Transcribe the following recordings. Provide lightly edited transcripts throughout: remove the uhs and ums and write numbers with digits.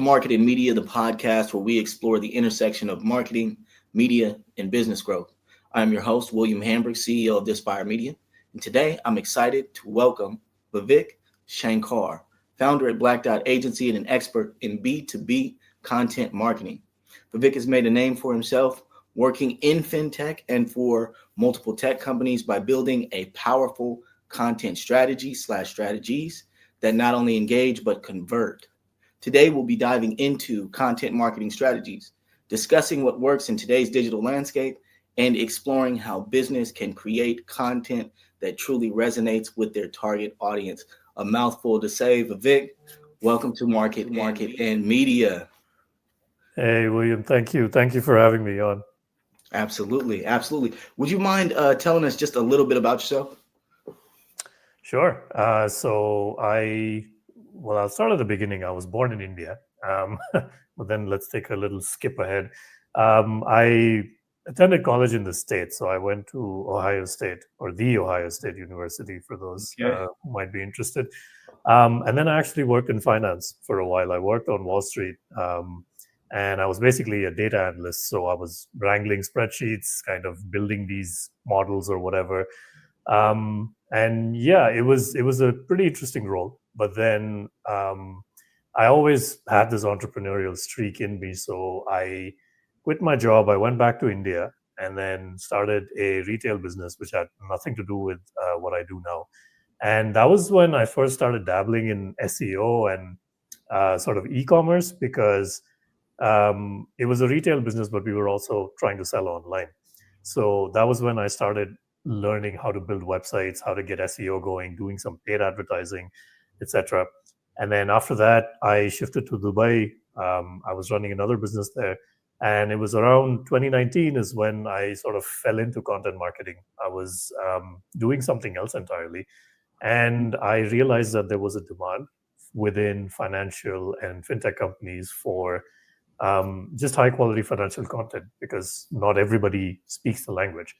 Market and Media, the podcast where we explore the intersection of marketing, media, and business growth. I am your host, William Hamburg, CEO of Dispire Media. And today I'm excited to welcome Vivek Shankar, founder at Black Dot Agency and an expert in B2B content marketing. Vivek has made a name for himself working in fintech and for multiple tech companies by building a powerful content strategies that not only engage but convert. Today, we'll be diving into content marketing strategies, discussing what works in today's digital landscape, and exploring how business can create content that truly resonates with their target audience. A mouthful to say. Vivek, welcome to Market and Media. Hey, William, thank you. Thank you for having me on. Absolutely. Would you mind telling us just a little bit about yourself? Sure. I'll start at the beginning. I was born in India, but then let's take a little skip ahead. I attended college in the States, so I went to Ohio State, or the Ohio State University, for those who might be interested. And then I actually worked in finance for a while. I worked on Wall Street, and I was basically a data analyst. So I was wrangling spreadsheets, kind of building these models or whatever. And yeah, it was a pretty interesting role. But then I always had this entrepreneurial streak in me. So I quit my job. I went back to India and then started a retail business, which had nothing to do with what I do now. And that was when I first started dabbling in SEO and sort of e-commerce, because it was a retail business, but we were also trying to sell online. So that was when I started learning how to build websites, how to get SEO going, doing some paid advertising, etc. And then after that, I shifted to Dubai. I was running another business there. And it was around 2019 is when I sort of fell into content marketing. I was doing something else entirely. And I realized that there was a demand within financial and fintech companies for just high quality financial content, because not everybody speaks the language.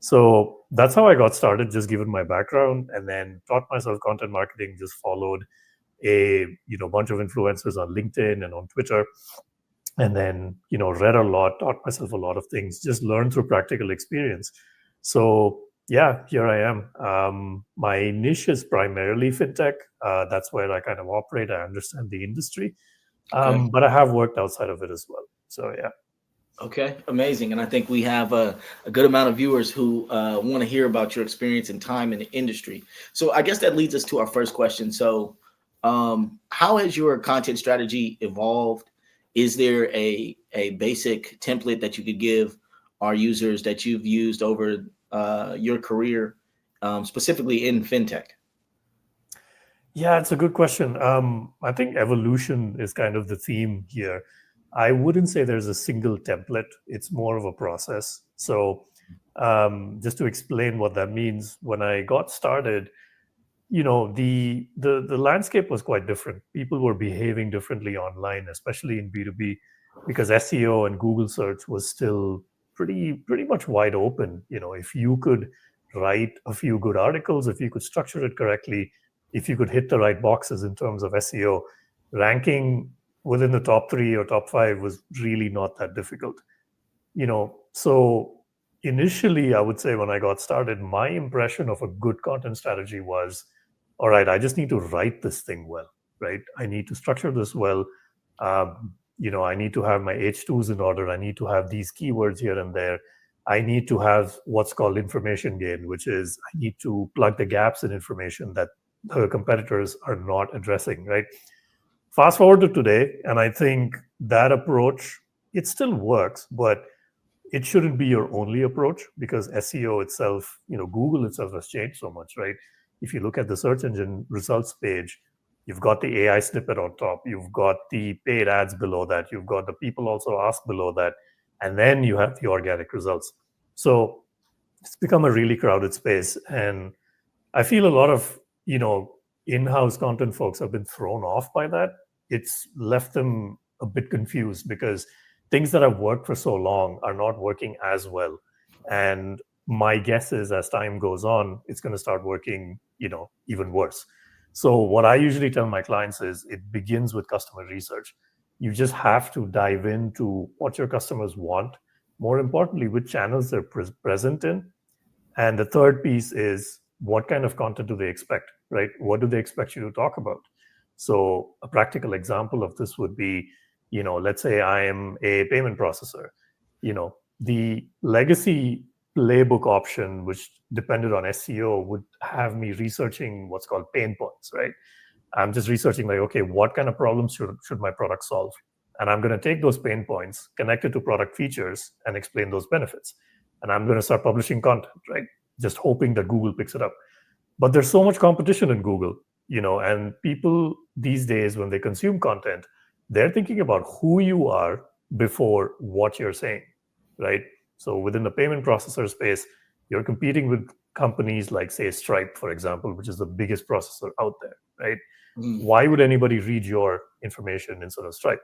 So that's how I got started, just given my background, and then taught myself content marketing, just followed a bunch of influencers on LinkedIn and on Twitter, and then read a lot, taught myself a lot of things, just learned through practical experience. So yeah, here I am. My niche is primarily fintech. That's where I kind of operate. I understand the industry, but I have worked outside of it as well. So yeah. Okay, amazing. And I think we have a good amount of viewers who want to hear about your experience and time in the industry. So I guess that leads us to our first question. So how has your content strategy evolved? Is there a basic template that you could give our users that you've used over your career, specifically in fintech? Yeah, it's a good question. I think evolution is kind of the theme here. I wouldn't say there's a single template. It's more of a process. So just to explain what that means, when I got started, the landscape was quite different. People were behaving differently online, especially in B2B, because SEO and Google search was still pretty much wide open. If you could write a few good articles, if you could structure it correctly, if you could hit the right boxes in terms of SEO, ranking within the top 3 or top 5 was really not that difficult. So initially, I would say when I got started, my impression of a good content strategy was, all right, I just need to write this thing well, right? I need to structure this well. I need to have my H2s in order. I need to have these keywords here and there. I need to have what's called information gain, which is I need to plug the gaps in information that the competitors are not addressing, right? Fast forward to today, and I think that approach, it still works, but it shouldn't be your only approach, because SEO itself, Google itself has changed so much, right? If you look at the search engine results page, you've got the AI snippet on top, you've got the paid ads below that, you've got the people also ask below that, and then you have the organic results. So it's become a really crowded space. And I feel a lot of, in-house content folks have been thrown off by that. It's left them a bit confused, because things that have worked for so long are not working as well. And my guess is as time goes on, it's going to start working, even worse. So what I usually tell my clients is it begins with customer research. You just have to dive into what your customers want. More importantly, which channels they're present in. And the third piece is what kind of content do they expect, right? What do they expect you to talk about? So a practical example of this would be, let's say I am a payment processor. The legacy playbook option, which depended on SEO, would have me researching what's called pain points, right? I'm just researching like, okay, what kind of problems should my product solve? And I'm going to take those pain points, connect it to product features, and explain those benefits. And I'm going to start publishing content, right? Just hoping that Google picks it up. But there's so much competition in Google, and people these days, when they consume content, they're thinking about who you are before what you're saying, right? So within the payment processor space, you're competing with companies like, say, Stripe, for example, which is the biggest processor out there, right? Why would anybody read your information instead of Stripe?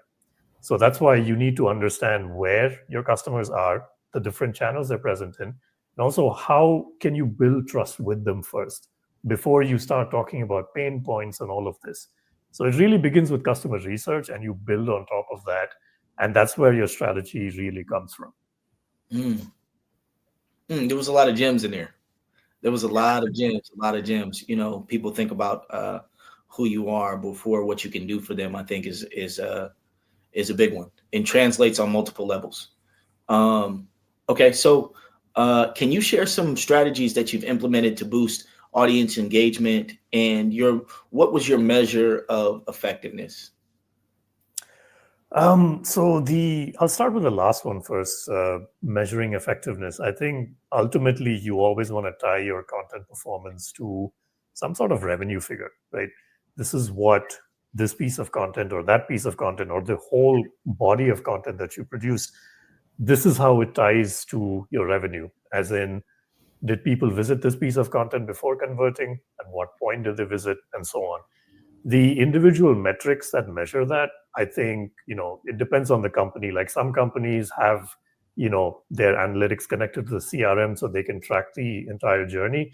So that's why you need to understand where your customers are, the different channels they're present in, and also how can you build trust with them first before you start talking about pain points and all of this. So it really begins with customer research, and you build on top of that. And that's where your strategy really comes from. There was a lot of gems in there. There was a lot of gems. People think about who you are before what you can do for them. I think is a big one and translates on multiple levels. Okay, so can you share some strategies that you've implemented to boost audience engagement, and what was your measure of effectiveness? I'll start with the last one first, measuring effectiveness. I think ultimately you always want to tie your content performance to some sort of revenue figure, right? This is what this piece of content or that piece of content or the whole body of content that you produce, this is how it ties to your revenue. As in, did people visit this piece of content before converting? At what point did they visit? And so on. The individual metrics that measure that, I think, it depends on the company. Like some companies have, their analytics connected to the CRM so they can track the entire journey.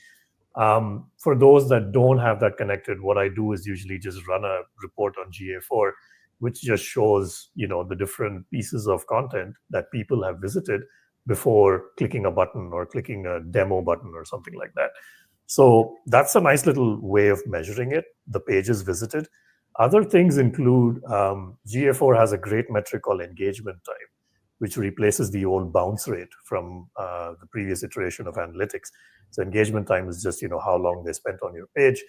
For those that don't have that connected, what I do is usually just run a report on GA4, which just shows, the different pieces of content that people have visited before clicking a button or clicking a demo button or something like that. So that's a nice little way of measuring it, the pages visited. Other things include GA4 has a great metric called engagement time, which replaces the old bounce rate from the previous iteration of analytics. So engagement time is just, how long they spent on your page.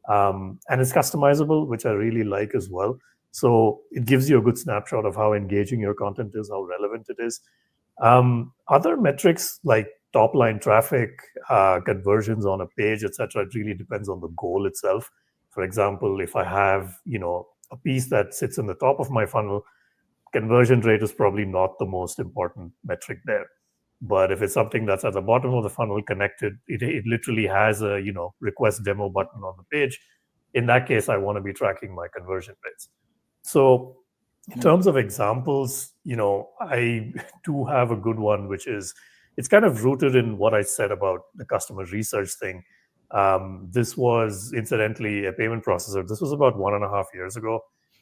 And it's customizable, which I really like as well. So it gives you a good snapshot of how engaging your content is, how relevant it is. Other metrics like top line traffic, conversions on a page, etc. It really depends on the goal itself. For example, if I have, a piece that sits in the top of my funnel, conversion rate is probably not the most important metric there. But if it's something that's at the bottom of the funnel connected, it literally has a, request demo button on the page. In that case, I want to be tracking my conversion rates. So in terms of examples, I do have a good one, which is, it's kind of rooted in what I said about the customer research thing. This was incidentally a payment processor. This was about 1.5 years ago.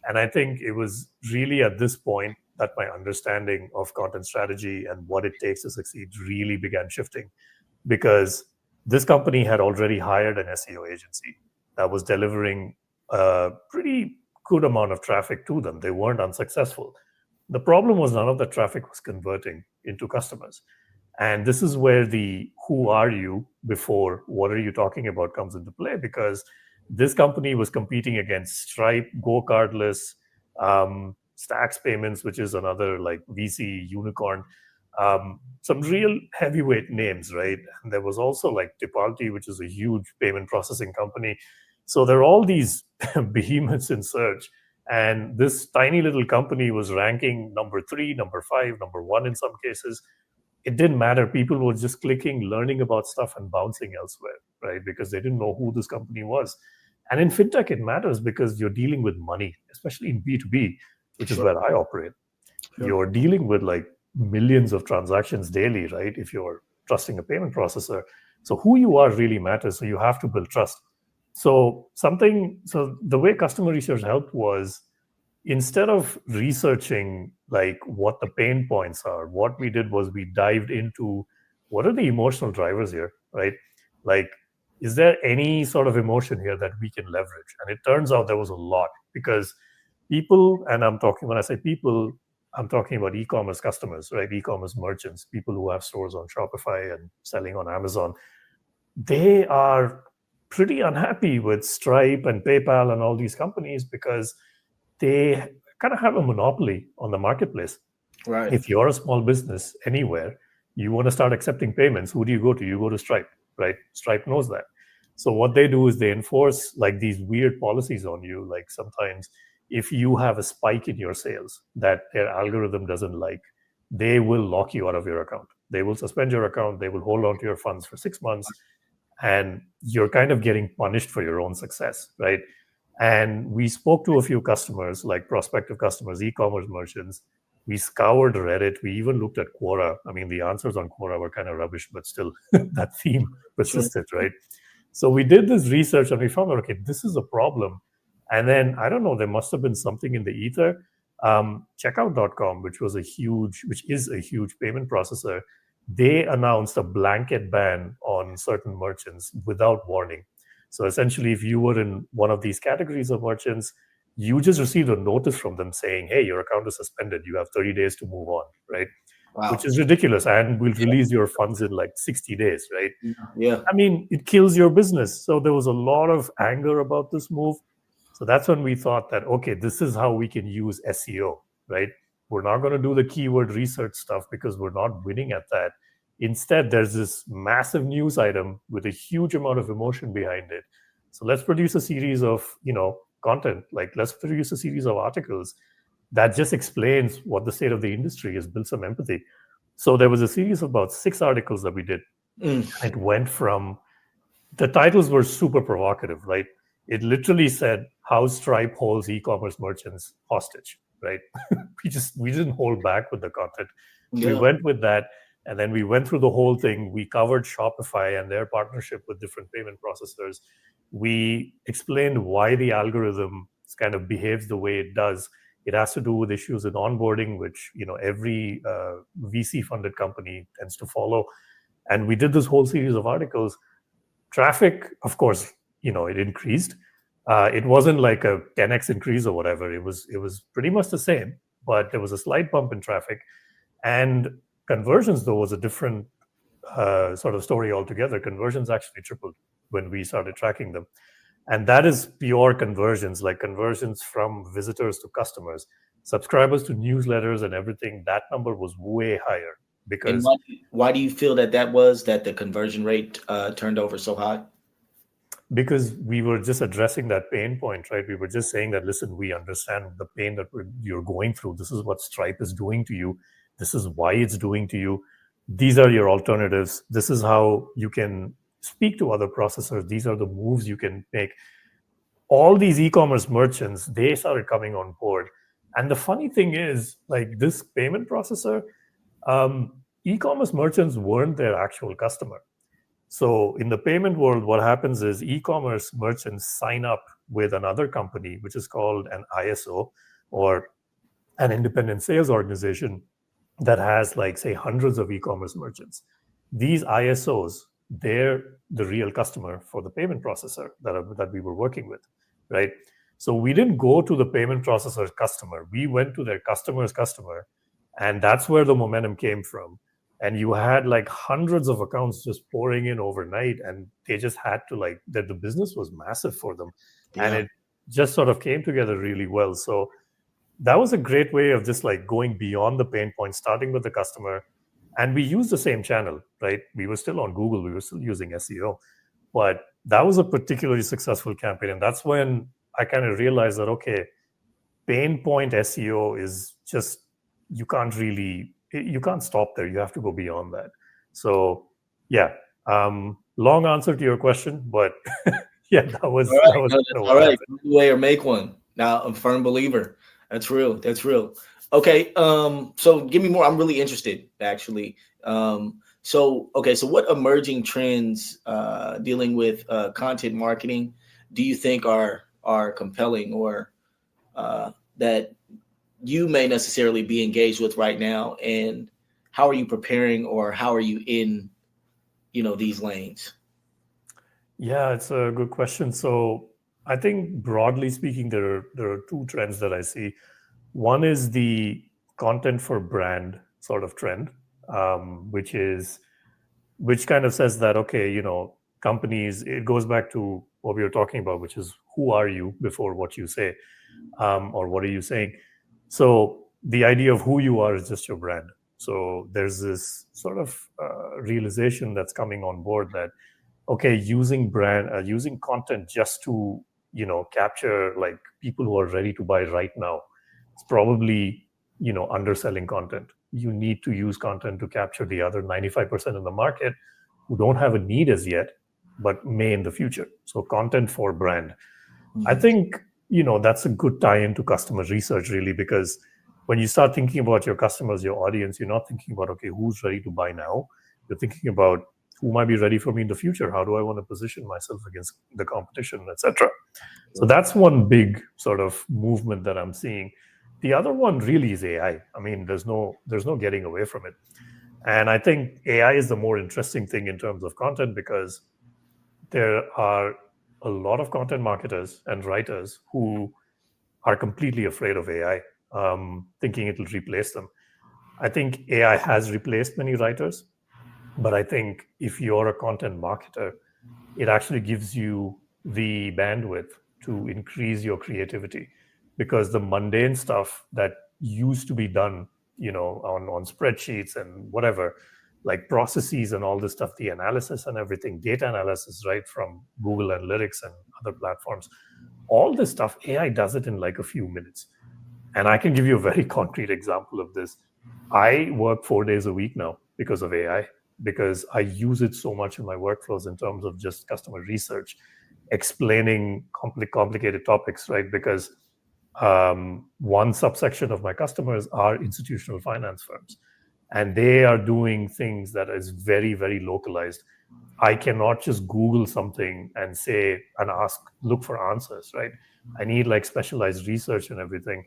And I think it was really at this point that my understanding of content strategy and what it takes to succeed really began shifting, because this company had already hired an SEO agency that was delivering a pretty good amount of traffic to them. They weren't unsuccessful. The problem was none of the traffic was converting into customers. And this is where the who are you before what are you talking about comes into play, because this company was competing against Stripe, GoCardless, Stacks Payments, which is another like VC unicorn, some real heavyweight names, right? And there was also like Tipalti, which is a huge payment processing company. So there are all these behemoths in search. And this tiny little company was ranking number 3, number 5, number 1 in some cases. It didn't matter. People were just clicking, learning about stuff and bouncing elsewhere, right? Because they didn't know who this company was. And in fintech, it matters because you're dealing with money, especially in B2B, which is where I operate. Sure. You're dealing with like millions of transactions daily, right? If you're trusting a payment processor. So who you are really matters. So you have to build trust. So the way customer research helped was, instead of researching like what the pain points are, what we did was we dived into what are the emotional drivers here, right? Like, is there any sort of emotion here that we can leverage? And it turns out there was a lot, because people, and I'm talking, when I say people, I'm talking about e-commerce customers, right? E-commerce merchants, people who have stores on Shopify and selling on Amazon. They are pretty unhappy with Stripe and PayPal and all these companies because they kind of have a monopoly on the marketplace. Right. If you're a small business anywhere, you want to start accepting payments, who do you go to? You go to Stripe, right? Stripe knows that. So what they do is they enforce like these weird policies on you. Like sometimes if you have a spike in your sales that their algorithm doesn't like, they will lock you out of your account. They will suspend your account. They will hold on to your funds for 6 months, and you're kind of getting punished for your own success, right? And we spoke to a few customers, like prospective customers, e-commerce merchants. We scoured Reddit. We even looked at Quora. I mean, the answers on Quora were kind of rubbish, but still, that theme Sure. persisted, right? So we did this research and we found out, okay, this is a problem. And then I don't know, there must have been something in the ether. Checkout.com, which is a huge payment processor, they announced a blanket ban on certain merchants without warning. So essentially, if you were in one of these categories of merchants, you just received a notice from them saying, hey, your account is suspended. You have 30 days to move on, right? Which Wow. is ridiculous. And we'll release your funds in like 60 days, right? Yeah. I mean, it kills your business. So there was a lot of anger about this move. So that's when we thought that, okay, this is how we can use SEO, right? We're not going to do the keyword research stuff because we're not winning at that. Instead, there's this massive news item with a huge amount of emotion behind it. So let's produce a series of, content. Like let's produce a series of articles that just explains what the state of the industry is, build some empathy. So there was a series of about 6 articles that we did. Mm. It went from, the titles were super provocative, right? It literally said how Stripe holds e-commerce merchants hostage, right? we didn't hold back with the content. We Yeah. went with that, and then we went through the whole thing. We covered Shopify and their partnership with different payment processors. We explained why the algorithm kind of behaves the way it does. It has to do with issues in onboarding, which every VC funded company tends to follow. And we did this whole series of articles. Traffic, of course, it increased. It wasn't like a 10x increase or whatever. It was pretty much the same, but there was a slight bump in traffic. And conversions, though, was a different sort of story altogether. Conversions actually tripled when we started tracking them. And that is pure conversions, like conversions from visitors to customers, subscribers to newsletters and everything. That number was way higher And because why do you feel that was that the conversion rate turned over so high? because we were just addressing that pain point, right? We were just saying that, listen, we understand the pain that you're going through. This is what Stripe is doing to you. This is why it's doing to you. These are your alternatives. This is how you can speak to other processors. These are the moves you can make. All these e-commerce merchants, they started coming on board. And the funny thing is, like this payment processor, e-commerce merchants weren't their actual customer. So in the payment world, what happens is e-commerce merchants sign up with another company, which is called an ISO, or an independent sales organization, that has, like, say, hundreds of e-commerce merchants. These ISOs, they're the real customer for the payment processor that we were working with, right? So we didn't go to the payment processor's customer. We went to their customer's customer, and that's where the momentum came from. And you had like hundreds of accounts just pouring in overnight, and they just had to, like, that the business was massive for them, and Yeah. it just sort of came together really well. So that was a great way of just like going beyond the pain point, starting with the customer. And we used the same channel, right? We were still on Google, we were still using SEO, but that was a particularly successful campaign. And that's when I kind of realized that, okay, pain point SEO is just, you can't stop there. You have to go beyond that. So yeah, long answer to your question, but yeah, that was All right. kind No, of that's all what right. happened. Find a way or make one. Now, I'm a firm believer. That's real. That's real. Okay. So give me more. I'm really interested, actually. So okay. So what emerging trends dealing with content marketing do you think are compelling, or that you may necessarily be engaged with right now, and how are you preparing, or how are you in, these lanes? Yeah, it's a good question. So I think broadly speaking, there are two trends that I see. One is the content for brand sort of trend, which kind of says that, okay, companies, it goes back to what we were talking about, which is who are you before what you say, or what are you saying. So the idea of who you are is just your brand. So there's this sort of realization that's coming on board that, okay, using content just to capture like people who are ready to buy right now, it's probably underselling content. You need to use content to capture the other 95% of the market who don't have a need as yet but may in the future. So content for brand, I Mhm. think that's a good tie into customer research, really, because when you start thinking about your customers, your audience, you're not thinking about, okay, who's ready to buy now. You're thinking about who might be ready for me in the future. How do I want to position myself against the competition, etc. So that's one big sort of movement that I'm seeing. The other one really is AI. I mean, there's no getting away from it. And I think AI is the more interesting thing in terms of content, because there are a lot of content marketers and writers who are completely afraid of AI, thinking it'll replace them. I think AI has replaced many writers, but I think if you're a content marketer, it actually gives you the bandwidth to increase your creativity, because the mundane stuff that used to be done, on spreadsheets and whatever, like processes and all this stuff, the analysis and everything, data analysis, right, from Google Analytics and other platforms, all this stuff, AI does it in like a few minutes. And I can give you a very concrete example of this. I work 4 days a week now because of AI, because I use it so much in my workflows in terms of just customer research, explaining complicated topics, right? Because one subsection of my customers are institutional finance firms, and they are doing things that is very, very localized. I cannot just Google something and say and ask, look for answers, right? I need like specialized research and everything.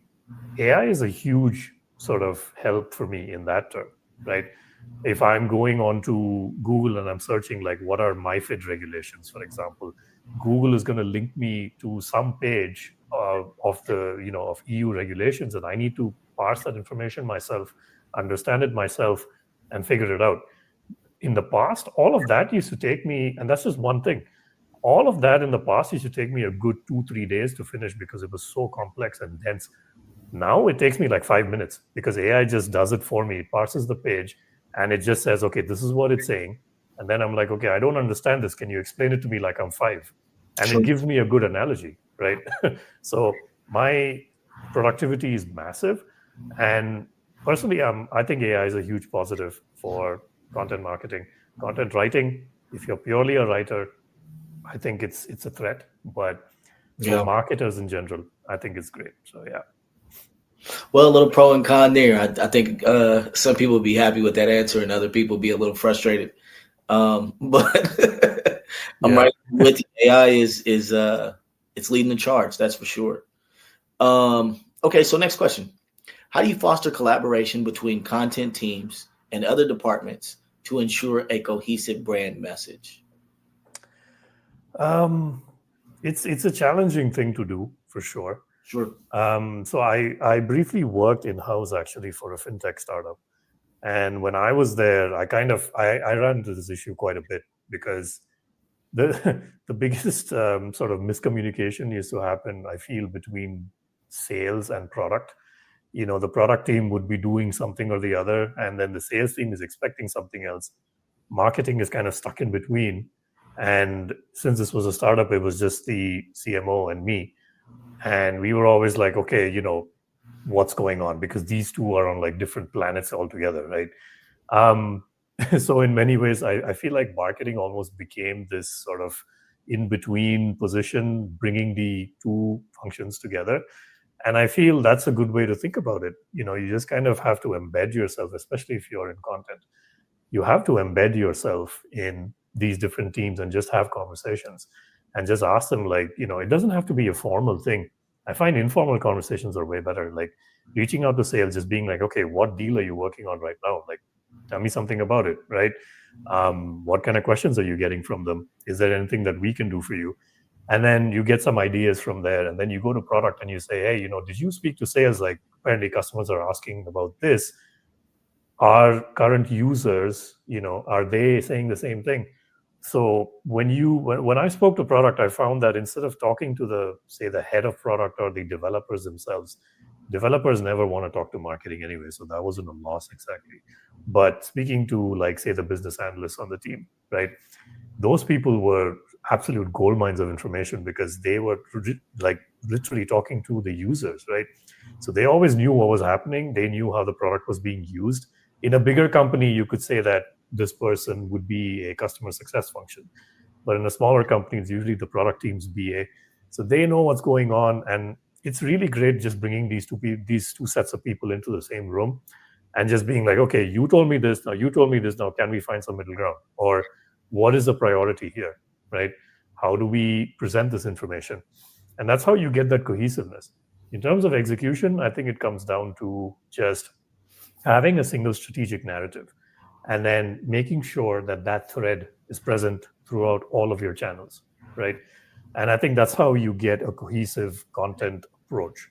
AI is a huge sort of help for me in that term, right? If I'm going on to Google and I'm searching like what are MiFID regulations, for example, Google is going to link me to some page of the of EU regulations, and I need to parse that information myself, understand it myself, and figure it out. In the past, all of that used to take me, and that's just one thing. All of that in the past used to take me a good 2-3 days to finish because it was so complex and dense. Now it takes me like 5 minutes because AI just does it for me. It parses the page and it just says, okay, this is what it's saying. And then I'm like, okay, I don't understand this. Can you explain it to me like I'm 5? And it Sure. gives me a good analogy, right? So my productivity is massive. And personally, I think AI is a huge positive for content marketing. Content writing, if you're purely a writer, I think it's a threat. But for Yeah. marketers in general, I think it's great. So yeah. Well, a little pro and con there. I think some people will be happy with that answer, and other people will be a little frustrated. But I'm Yeah. right with you. AI is it's leading the charge. That's for sure. Okay, so next question: how do you foster collaboration between content teams and other departments to ensure a cohesive brand message? Um, it's a challenging thing to do for sure. Sure. So I briefly worked in house actually for a fintech startup, and when I was there, I ran into this issue quite a bit because the the biggest sort of miscommunication used to happen, I feel, between sales and product. The product team would be doing something or the other, and then the sales team is expecting something else. Marketing is kind of stuck in between. And since this was a startup, it was just the CMO and me. And we were always like, okay, what's going on? Because these two are on like different planets altogether, right? Um, so in many ways, I feel like marketing almost became this sort of in between position, bringing the two functions together. And I feel that's a good way to think about it. You just kind of have to embed yourself, especially if you're in content. You have to embed yourself in these different teams and just have conversations and just ask them, like, it doesn't have to be a formal thing. I find informal conversations are way better. Like, reaching out to sales, just being like, okay, what deal are you working on right now? Like, tell me something about it, right? What kind of questions are you getting from them? Is there anything that we can do for you? And then you get some ideas from there, and then you go to product and you say, hey, did you speak to sales? Like, apparently customers are asking about this. Our current users, are they saying the same thing? So when I spoke to product, I found that instead of talking to the head of product or the developers themselves, developers never want to talk to marketing anyway, so that wasn't a loss exactly. But speaking to, like, say, the business analysts on the team, right? Those people were absolute gold mines of information because they were like literally talking to the users, right? So they always knew what was happening. They knew how the product was being used. In a bigger company, you could say that this person would be a customer success function. But in a smaller company, it's usually the product team's BA. So they know what's going on. And it's really great just bringing these two sets of people into the same room and just being like, okay, you told me this, now you told me this, now can we find some middle ground? Or what is the priority here, right? How do we present this information? And that's how you get that cohesiveness. In terms of execution, I think it comes down to just having a single strategic narrative and then making sure that that thread is present throughout all of your channels, right? And I think that's how you get a cohesive content approach.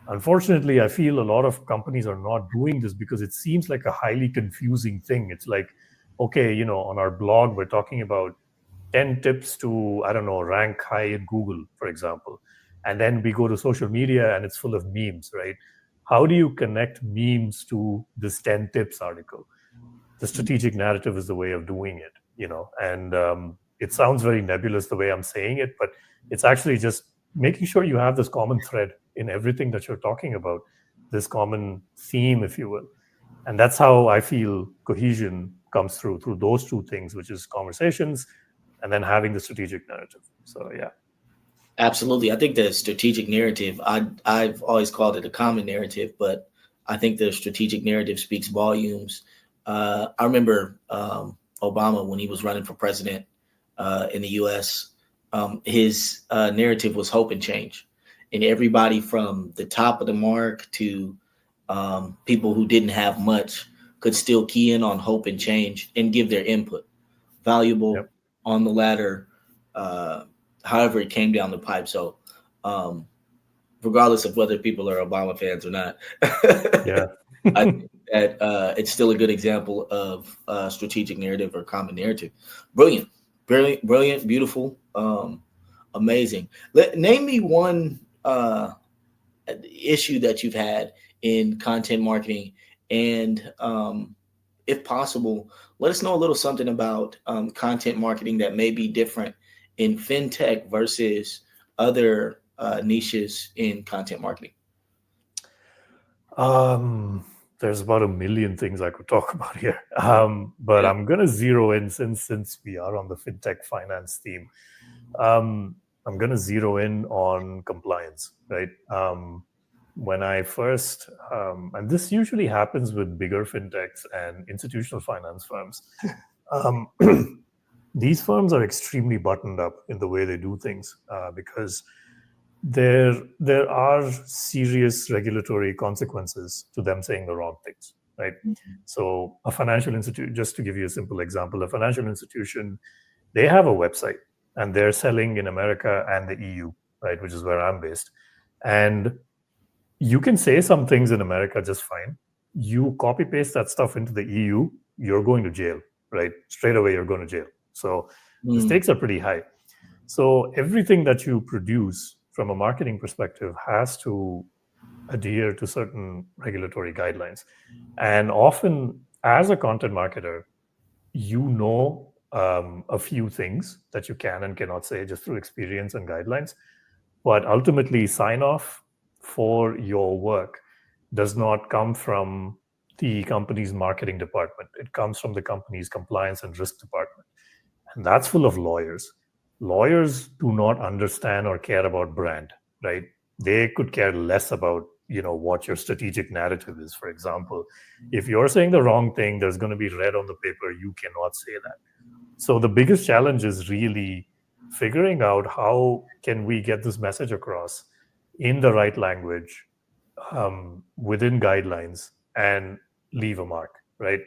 Unfortunately, I feel a lot of companies are not doing this because it seems like a highly confusing thing. It's like, okay, on our blog, we're talking about 10 tips to, I don't know, rank high in Google, for example. And then we go to social media and it's full of memes, right? How do you connect memes to this 10 tips article? The strategic narrative is the way of doing it, and it sounds very nebulous the way I'm saying it, but it's actually just making sure you have this common thread in everything that you're talking about, this common theme, if you will. And that's how I feel cohesion comes through those two things, which is conversations and then having the strategic narrative. So yeah. Absolutely. I think the strategic narrative, I've always called it a common narrative, but I think the strategic narrative speaks volumes. I remember Obama, when he was running for president in the US, his narrative was hope and change. And everybody from the top of the mark to people who didn't have much could still key in on hope and change and give their input. Valuable Yep. on the ladder, uh, however it came down the pipe. So, um, regardless of whether people are Obama fans or not, Yeah. I think that it's still a good example of strategic narrative or common narrative. Brilliant, brilliant, brilliant, beautiful, amazing. Name me one issue that you've had in content marketing, and if possible, let us know a little something about content marketing that may be different in fintech versus other niches in content marketing. Um, there's about a million things I could talk about here. But Yeah. I'm gonna zero in since we are on the fintech finance theme. I'm gonna zero in on compliance, right? When I first, and this usually happens with bigger fintechs and institutional finance firms. Um, these firms are extremely buttoned up in the way they do things because there are serious regulatory consequences to them saying the wrong things, right? So a financial institute, just to give you a simple example, a financial institution, they have a website and they're selling in America and the EU, right, which is where I'm based. And you can say some things in America just fine. You copy paste that stuff into the EU, you're going to jail, right? Straight away, you're going to jail. So the Mm. stakes are pretty high. So everything that you produce from a marketing perspective has to adhere to certain regulatory guidelines. And often, as a content marketer, a few things that you can and cannot say just through experience and guidelines. But ultimately, sign off for your work does not come from the company's marketing department. It comes from the company's compliance and risk department. And that's full of lawyers. Lawyers do not understand or care about brand, right? They could care less about what your strategic narrative is. For example, if you're saying the wrong thing, there's going to be red on the paper. You cannot say that. So the biggest challenge is really figuring out how can we get this message across in the right language, within guidelines and leave a mark, right?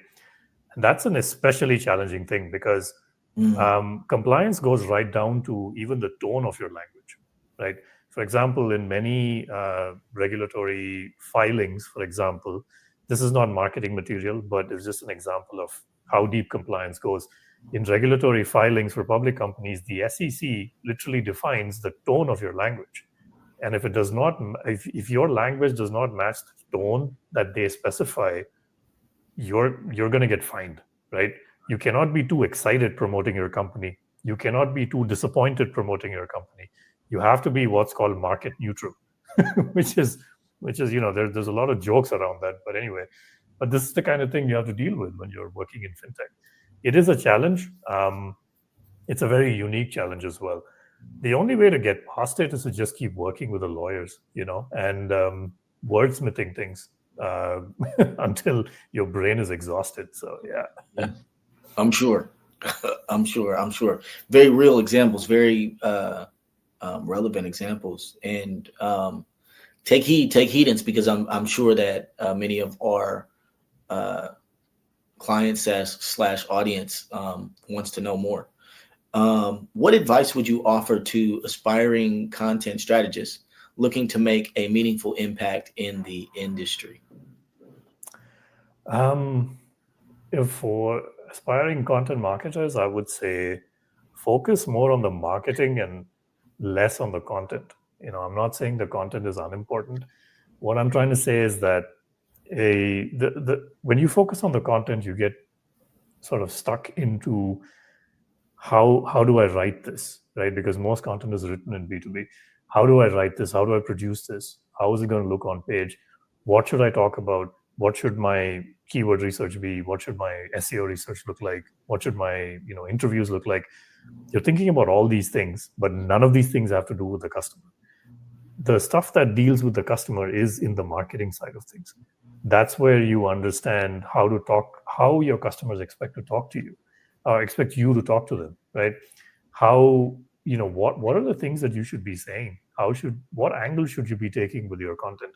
And that's an especially challenging thing because Mm, compliance goes right down to even the tone of your language, right? For example, in many regulatory filings, for example, this is not marketing material, but it's just an example of how deep compliance goes. In regulatory filings for public companies, the SEC literally defines the tone of your language. And if it does not, if your language does not match the tone that they specify, you're going to get fined, right? You cannot be too excited promoting your company. You cannot be too disappointed promoting your company. You have to be what's called market neutral, which is there's a lot of jokes around that. But anyway, but this is the kind of thing you have to deal with when you're working in fintech. It is a challenge. It's a very unique challenge as well. The only way to get past it is to just keep working with the lawyers, and wordsmithing things uh, until your brain is exhausted. So yeah. yeah, I'm sure. I'm sure. Very real examples, very relevant examples, and take heedance because I'm sure that many of our uh, clients slash audience wants to know more. What advice would you offer to aspiring content strategists looking to make a meaningful impact in the industry? Um, if for aspiring content marketers, I would say focus more on the marketing and less on the content. I'm not saying the content is unimportant. What I'm trying to say is that when you focus on the content, you get sort of stuck into how do I write this, right? Because most content is written in B2B. How do I write this? How do I produce this? How is it going to look on page? What should I talk about? What should my keyword research be? What should my SEO research look like? What should my interviews look like? You're thinking about all these things, but none of these things have to do with the customer. The stuff that deals with the customer is in the marketing side of things. That's where you understand how to talk, how your customers expect to talk to you, or expect you to talk to them, right? How, what are the things that you should be saying? What angle should you be taking with your content?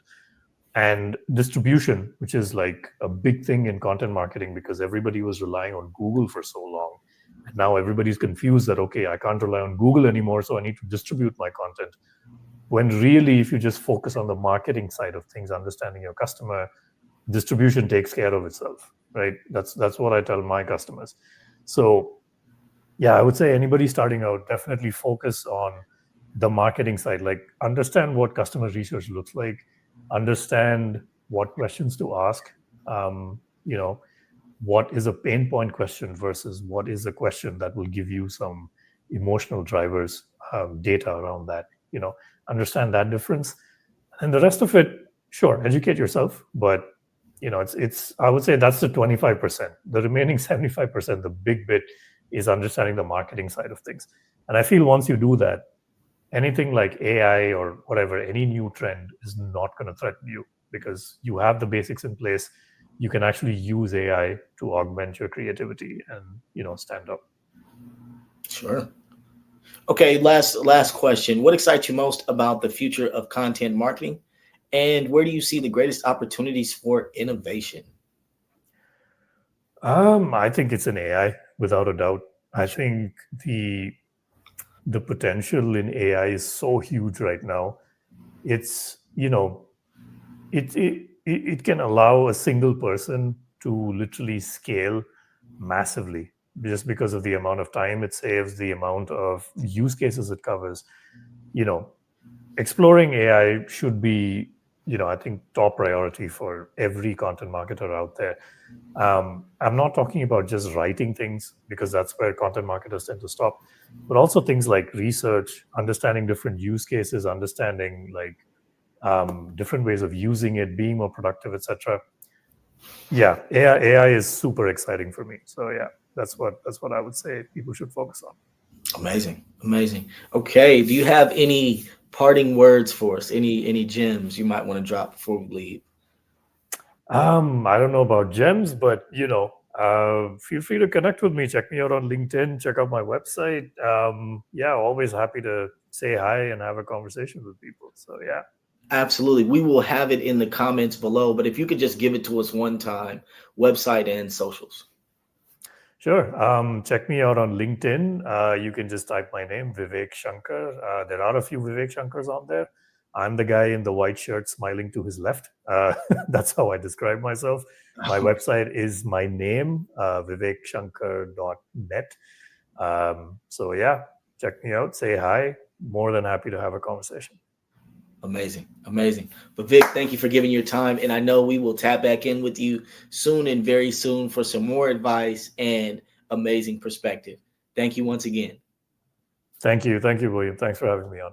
And distribution, which is like a big thing in content marketing because everybody was relying on Google for so long. And now everybody's confused that, okay, I can't rely on Google anymore, so I need to distribute my content. When really, if you just focus on the marketing side of things, understanding your customer, distribution takes care of itself, right? That's what I tell my customers. So yeah, I would say anybody starting out, definitely focus on the marketing side. Like understand what customer research looks like, understand what questions to ask. Um, you know, what is a pain point question versus what is a question that will give you some emotional drivers, data around that. Understand that difference, and the rest of it, sure, educate yourself, but it's I would say that's the 25%. The remaining 75%, the big bit, is understanding the marketing side of things. And I feel once you do that, anything like AI or whatever, any new trend is not going to threaten you because you have the basics in place. You can actually use AI to augment your creativity and stand up. Sure. Okay, last question. What excites you most about the future of content marketing, and where do you see the greatest opportunities for innovation? I think it's in AI without a doubt. I think the potential in AI is so huge right now. It's it can allow a single person to literally scale massively just because of the amount of time it saves, the amount of use cases it covers. You know, exploring AI should be, I think, top priority for every content marketer out there. I'm not talking about just writing things because that's where content marketers tend to stop, but also things like research, understanding different use cases, understanding like different ways of using it, being more productive, etc. Yeah, AI is super exciting for me. So yeah, that's what I would say people should focus on. Amazing, amazing. Okay, do you have any parting words for us? Any gems you might want to drop before we leave? I don't know about gems, but feel free to connect with me. Check me out on LinkedIn. Check out my website. Yeah, always happy to say hi and have a conversation with people. So yeah. Absolutely. We will have it in the comments below, but if you could just give it to us one time, website and socials. Sure. Check me out on LinkedIn. You can just type my name, Vivek Shankar. There are a few Vivek Shankars on there. I'm the guy in the white shirt smiling to his left. That's how I describe myself. My website is my name, vivekshankar.net. So, yeah, check me out, say hi. More than happy to have a conversation. Amazing. Amazing. But Vic, thank you for giving your time. And I know we will tap back in with you soon and very soon for some more advice and amazing perspective. Thank you once again. Thank you. Thank you, William. Thanks for having me on.